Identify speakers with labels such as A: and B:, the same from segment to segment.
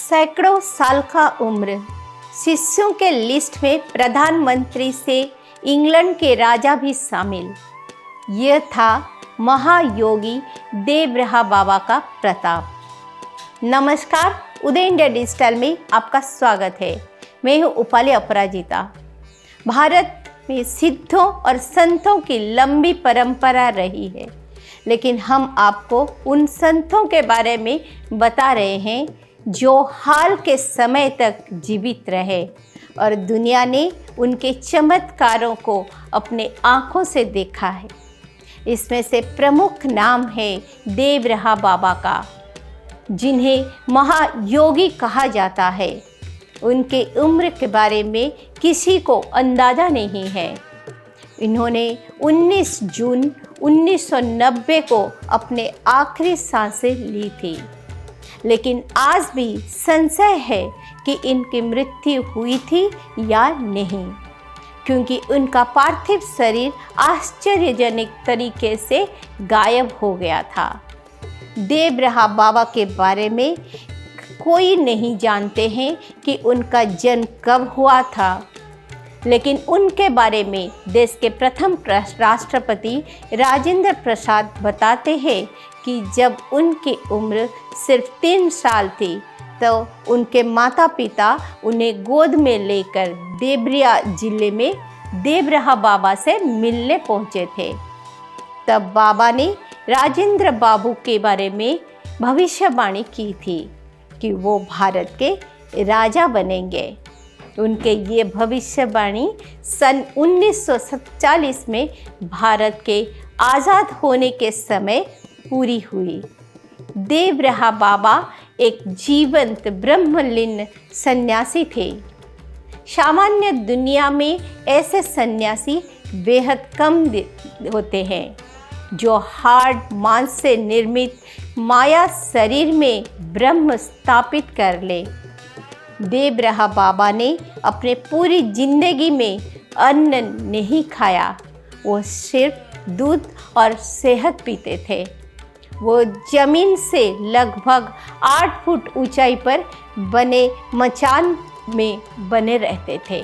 A: सैकड़ों साल का उम्र, शिष्यों के लिस्ट में प्रधानमंत्री से इंग्लैंड के राजा भी शामिल। यह था महायोगी देवरहा बाबा का प्रताप। नमस्कार, उदय इंडिया डिजिटल में आपका स्वागत है। मैं हूँ उपाली अपराजिता। भारत में सिद्धों और संतों की लंबी परंपरा रही है, लेकिन हम आपको उन संतों के बारे में बता रहे हैं जो हाल के समय तक जीवित रहे और दुनिया ने उनके चमत्कारों को अपने आँखों से देखा है। इसमें से प्रमुख नाम है देवरहा बाबा का, जिन्हें महायोगी कहा जाता है। उनके उम्र के बारे में किसी को अंदाज़ा नहीं है। इन्होंने 19 जून 1990 को अपने आखिरी सांसें ली थी, लेकिन आज भी संशय है कि इनकी मृत्यु हुई थी या नहीं, क्योंकि उनका पार्थिव शरीर आश्चर्यजनक तरीके से गायब हो गया था। देवरहा बाबा के बारे में कोई नहीं जानते हैं कि उनका जन्म कब हुआ था, लेकिन उनके बारे में देश के प्रथम राष्ट्रपति राजेंद्र प्रसाद बताते हैं कि जब उनकी उम्र सिर्फ 3 साल थी तो उनके माता पिता उन्हें गोद में लेकर देवरिया जिले में देवरहा बाबा से मिलने पहुंचे थे। तब बाबा ने राजेंद्र बाबू के बारे में भविष्यवाणी की थी कि वो भारत के राजा बनेंगे। उनके ये भविष्यवाणी सन 1947 में भारत के आज़ाद होने के समय पूरी हुई। देवरहा बाबा एक जीवंत ब्रह्मलीन सन्यासी थे। सामान्य दुनिया में ऐसे सन्यासी बेहद कम होते हैं जो हार्ड मांस से निर्मित माया शरीर में ब्रह्म स्थापित कर ले। देवरहा बाबा ने अपने पूरी जिंदगी में अन्न नहीं खाया, वो सिर्फ दूध और शहद पीते थे। वो जमीन से लगभग 8 फुट ऊंचाई पर बने मचान में बने रहते थे।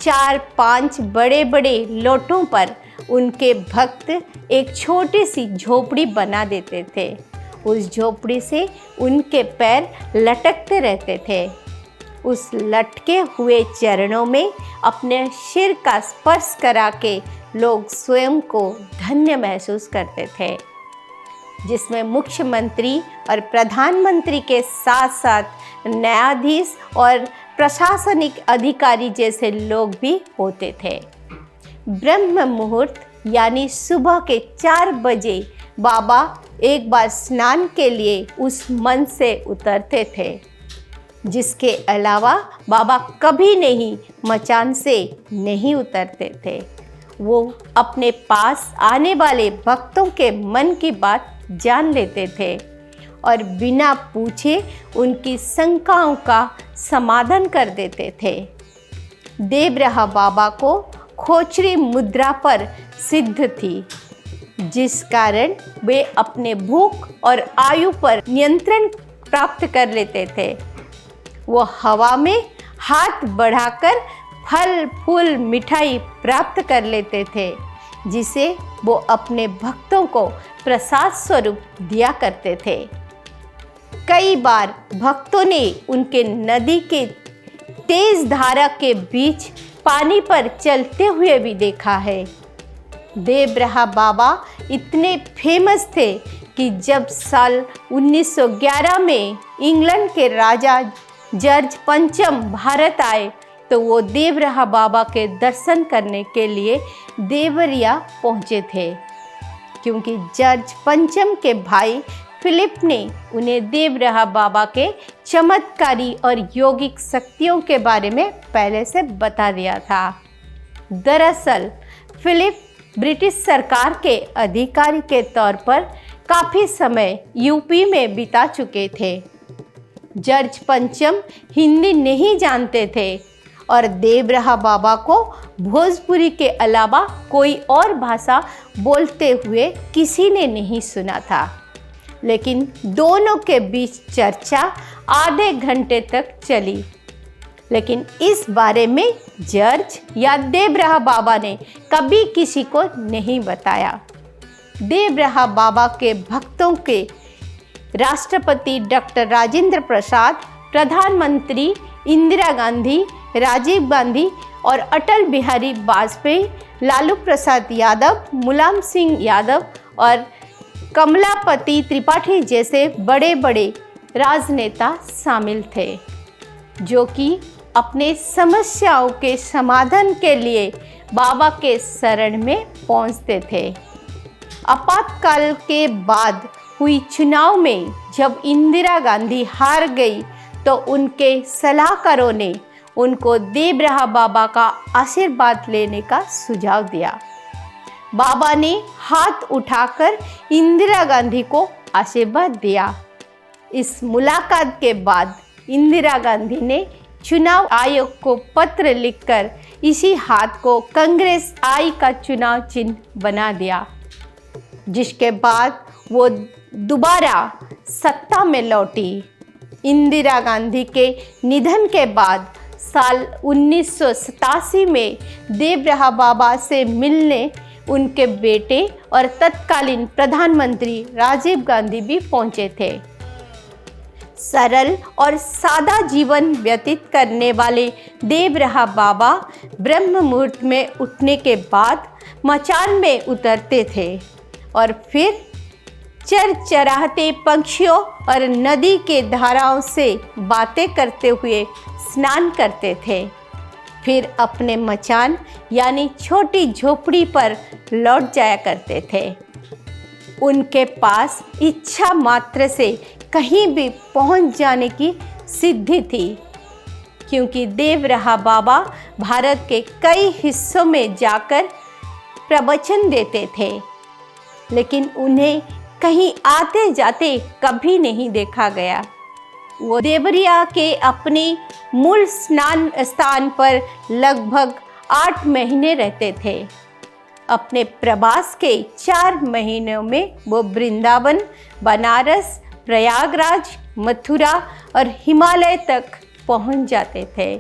A: 4-5 बड़े बड़े लोटों पर उनके भक्त एक छोटी सी झोपड़ी बना देते थे। उस झोपड़ी से उनके पैर लटकते रहते थे। उस लटके हुए चरणों में अपने सिर का स्पर्श करा के लोग स्वयं को धन्य महसूस करते थे, जिसमें मुख्यमंत्री और प्रधानमंत्री के साथ साथ न्यायाधीश और प्रशासनिक अधिकारी जैसे लोग भी होते थे। ब्रह्म मुहूर्त यानी सुबह के 4 बजे बाबा एक बार स्नान के लिए उस मंच से उतरते थे। जिसके अलावा बाबा कभी नहीं मचान से नहीं उतरते थे। वो अपने पास आने वाले भक्तों के मन की बात जान लेते थे और बिना पूछे उनकी शंकाओं का समाधान कर देते थे। देवरहा बाबा को खोचरी मुद्रा पर सिद्ध थी, जिस कारण वे अपने भूख और आयु पर नियंत्रण प्राप्त कर लेते थे। वो हवा में हाथ बढ़ाकर फल फूल मिठाई प्राप्त कर लेते थे, जिसे वो अपने भक्तों को प्रसाद स्वरूप दिया करते थे। कई बार भक्तों ने उनके नदी के तेज धारा के बीच पानी पर चलते हुए भी देखा है। देवरहा बाबा इतने फेमस थे कि जब साल 1911 में इंग्लैंड के राजा जॉर्ज पंचम भारत आए तो वो देवरहा बाबा के दर्शन करने के लिए देवरिया पहुँचे थे, क्योंकि जॉर्ज पंचम के भाई फिलिप ने उन्हें देवरहा बाबा के चमत्कारी और योगिक शक्तियों के बारे में पहले से बता दिया था। दरअसल फिलिप ब्रिटिश सरकार के अधिकारी के तौर पर काफ़ी समय यूपी में बिता चुके थे। जॉर्ज पंचम हिंदी नहीं जानते थे और देवरहा बाबा को भोजपुरी के अलावा कोई और भाषा बोलते हुए किसी ने नहीं सुना था। लेकिन दोनों के बीच चर्चा आधे घंटे तक चली, लेकिन इस बारे में जज या देवराहा बाबा ने कभी किसी को नहीं बताया। देवराहा बाबा के भक्तों के राष्ट्रपति डॉक्टर राजेंद्र प्रसाद, प्रधानमंत्री इंदिरा गांधी, राजीव गांधी और अटल बिहारी वाजपेयी, लालू प्रसाद यादव, मुलायम सिंह यादव और कमलापति त्रिपाठी जैसे बड़े बड़े राजनेता शामिल थे, जो कि अपने समस्याओं के समाधान के लिए बाबा के शरण में पहुंचते थे। आपातकाल के बाद हुई चुनाव में जब इंदिरा गांधी हार गई तो उनके सलाहकारों ने उनको देवराहा बाबा का आशीर्वाद लेने का सुझाव दिया। बाबा ने हाथ उठाकर इंदिरा गांधी को आशीर्वाद दिया। इस मुलाकात के बाद इंदिरा गांधी ने चुनाव आयोग को पत्र लिखकर इसी हाथ को कांग्रेस आई का चुनाव चिन्ह बना दिया, जिसके बाद वो दोबारा सत्ता में लौटी। इंदिरा गांधी के निधन के बाद साल 1987 में देवराहा बाबा से मिलने उनके बेटे और तत्कालीन प्रधानमंत्री राजीव गांधी भी पहुंचे थे। सरल और सादा जीवन व्यतीत करने वाले देवराहा बाबा ब्रह्म मुहूर्त में उठने के बाद मचान में उतरते थे और फिर चरचराते पंछियों और नदी के धाराओं से बातें करते हुए स्नान करते थे। फिर अपने मचान यानी छोटी झोपड़ी पर लौट जाया करते थे। उनके पास इच्छा मात्र से कहीं भी पहुंच जाने की सिद्धि थी, क्योंकि देवराहा बाबा भारत के कई हिस्सों में जाकर प्रवचन देते थे, लेकिन उन्हें कहीं आते जाते कभी नहीं देखा गया। वो देवरिया के अपने मूल स्नान स्थान पर लगभग 8 महीने रहते थे। अपने प्रवास के 4 महीनों में वो वृंदावन, बनारस, प्रयागराज, मथुरा और हिमालय तक पहुंच जाते थे।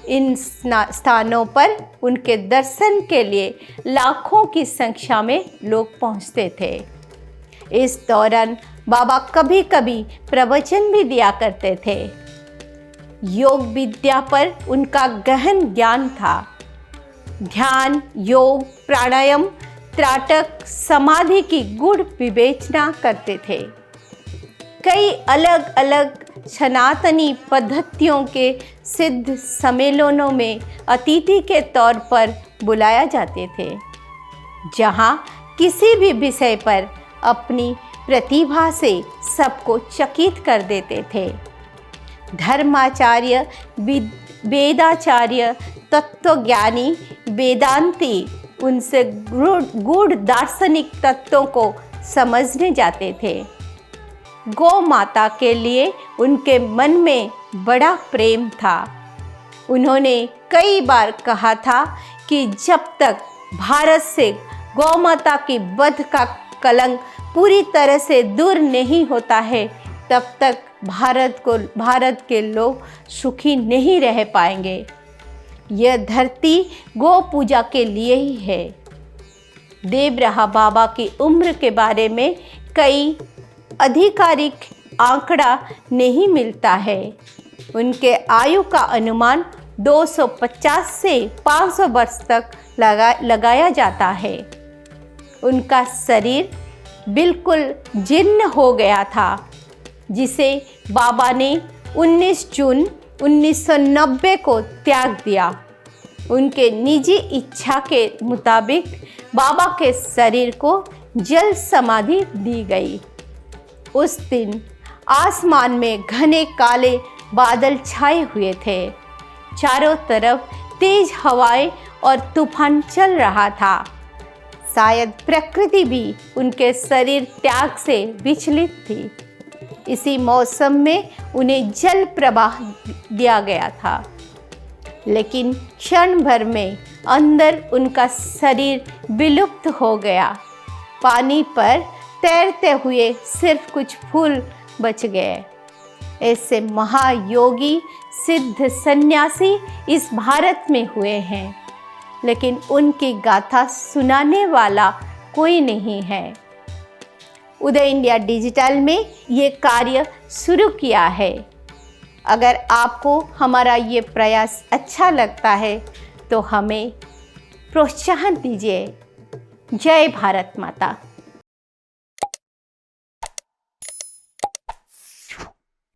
A: इन स्थानों पर उनके दर्शन के लिए लाखों की संख्या में लोग पहुंचते थे। इस दौरान बाबा कभी कभी प्रवचन भी दिया करते थे। योग विद्या पर उनका गहन ज्ञान था। ध्यान, योग, प्राणायाम, त्राटक, समाधि की गूढ़ विवेचना करते थे। कई अलग अलग सनातनी पद्धतियों के सिद्ध सम्मेलनों में अतिथि के तौर पर बुलाया जाते थे, जहां किसी भी विषय पर अपनी प्रतिभा से सबको चकित कर देते थे। धर्माचार्य, वेदाचार्य, तत्वज्ञानी, वेदांती उनसे गूढ़ दार्शनिक तत्वों को समझने जाते थे। गौ माता के लिए उनके मन में बड़ा प्रेम था। उन्होंने कई बार कहा था कि जब तक भारत से गौ माता की वध का कलंक पूरी तरह से दूर नहीं होता है, तब तक भारत के लोग सुखी नहीं रह पाएंगे। यह धरती गौ पूजा के लिए ही है। देवराहा बाबा की उम्र के बारे में कई आधिकारिक आंकड़ा नहीं मिलता है। उनके आयु का अनुमान 250 से 500 वर्ष तक लगाया जाता है। उनका शरीर बिल्कुल जीर्ण हो गया था, जिसे बाबा ने 19 जून 1990 को त्याग दिया। उनके निजी इच्छा के मुताबिक बाबा के शरीर को जल समाधि दी गई। उस दिन आसमान में घने काले बादल छाए हुए थे। चारों तरफ तेज हवाएं और तूफान चल रहा था। शायद प्रकृति भी उनके शरीर त्याग से विचलित थी। इसी मौसम में उन्हें जल प्रवाह दिया गया था, लेकिन क्षण भर में अंदर उनका शरीर विलुप्त हो गया। पानी पर तैरते हुए सिर्फ कुछ फूल बच गए। ऐसे महायोगी सिद्ध सन्यासी इस भारत में हुए हैं, लेकिन उनकी गाथा सुनाने वाला कोई नहीं है। उदय इंडिया डिजिटल में ये कार्य शुरू किया है। अगर आपको हमारा ये प्रयास अच्छा लगता है तो हमें प्रोत्साहन दीजिए। जय भारत माता।